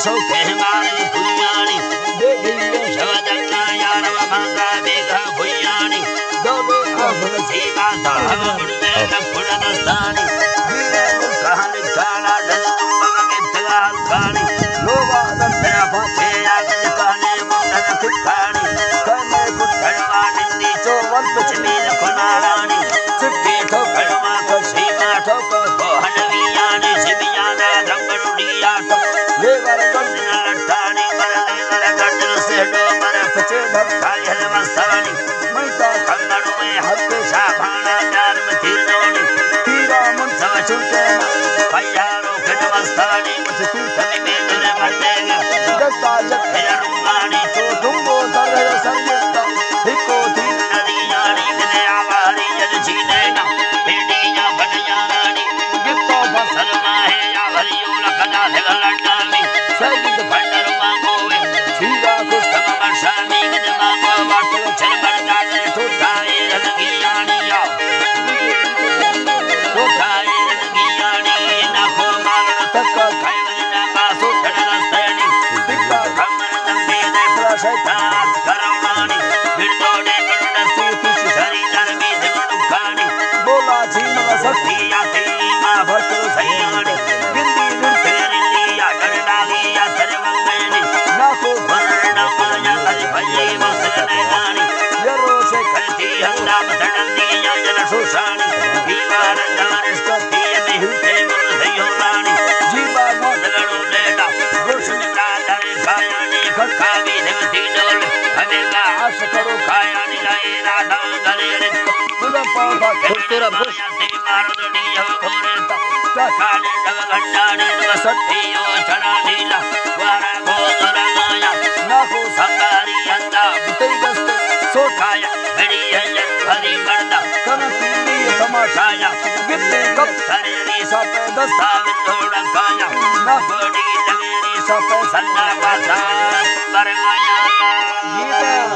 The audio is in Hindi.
सौखे मारी भुयाणी बेगियो शवदंगा यारव मंगा बेगा भुयाणी दोबे आहुल सीमा साहब मुड़े पुड़नस्तानी वीरे मुखानी काला दलम बगे तगाल कानी लोवा दत्या फाचे आगल काने मुंडन कुखानी कने कुठड़वा निंदी चोवन पचमीन कोनारानी चिट्ठी ठो खड़वा को सीमा ठो को हनवियानी सिबियाना रंगरुड़िया ठो लेवर गंडन लट्टानी मरले गंडन से डो मर पचे भक्ताई हलमस्तानी मैता खंगड़ो में हत्ते शाभाना जान में तीरोनी तीरा मुन सब छुटे पैयारो खडमस्तानी मुझ तीर्थनी में तेरे मर्देगा दस्ता जत्थे रुंगानी तो तुमको तरह संयुक्ता हिको तीर नदियानी मिले आवारी जल जीनेना पेड़िया बनयानी गिफ्तो फसल माहे आवारियों लखना लगलंडानी सैगित भंडर मांगोवे सीधा कुष्ठम वर्षानी गिन मांगो वाटल चल बरदाने टूटाए रंगियानी आओ टूटाए रंगियानी नाखो मारण तक खायवजना बासु ठड़नस्तनी बिक्का कमर दंबे दे प्रशतात करौनानी बिरदोने गंडसी फिश शरी दरमी दिमडुखानी बोला जीवन सखी आती मां भटो सयानी गिंदी नुरते निलिया गड़डालिया सरवंगनी नाखो भरना माया हरि भये वसने गानी यरो से खलती हंगाम तड़ंदिया जन सुशानी दीवार दारिष्ट पिय में हुते मुर सयोरानी जीवा मोदगड़ो लेटा गुरुषन दादर खायानी खटकावी देवती डोल हमेगा आश करो खायानी लाए राधा गले रे तुम पावा खुसुरा बुश से मारो दुनिया घोरे तकाने जग गंडाने वसतियो चना लीला वारा गोतरा माया नाको संगारी अंदा बितई दस्त सोठाया बड़ी है हरी मर्दा कन पीली तमाशाया वित्ते कब करे री सप दस्ता विंधोड़ा काया ना बड़ी लवेरी सप सन्ना